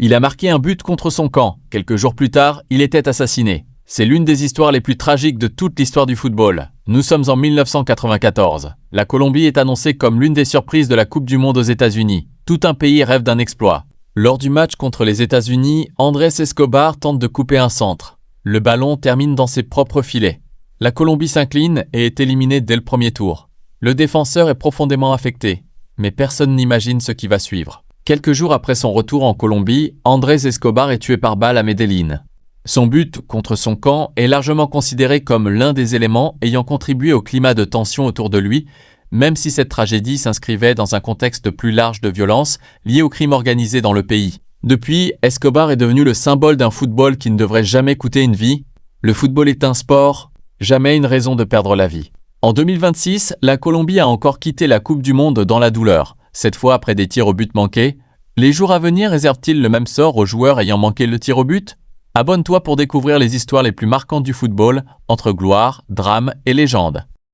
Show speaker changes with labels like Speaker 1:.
Speaker 1: Il a marqué un but contre son camp. Quelques jours plus tard, il était assassiné. C'est l'une des histoires les plus tragiques de toute l'histoire du football. Nous sommes en 1994. La Colombie est annoncée comme l'une des surprises de la Coupe du Monde aux États-Unis. Tout un pays rêve d'un exploit. Lors du match contre les États-Unis, Andrés Escobar tente de couper un centre. Le ballon termine dans ses propres filets. La Colombie s'incline et est éliminée dès le premier tour. Le défenseur est profondément affecté, mais personne n'imagine ce qui va suivre. Quelques jours après son retour en Colombie, Andrés Escobar est tué par balle à Medellín. Son but contre son camp est largement considéré comme l'un des éléments ayant contribué au climat de tension autour de lui, même si cette tragédie s'inscrivait dans un contexte plus large de violence lié au crime organisé dans le pays. Depuis, Escobar est devenu le symbole d'un football qui ne devrait jamais coûter une vie. Le football est un sport, jamais une raison de perdre la vie. En 2026, la Colombie a encore quitté la Coupe du Monde dans la douleur, cette fois après des tirs au but manqués. Les jours à venir réservent-ils le même sort aux joueurs ayant manqué le tir au but ? Abonne-toi pour découvrir les histoires les plus marquantes du football, entre gloire, drame et légende.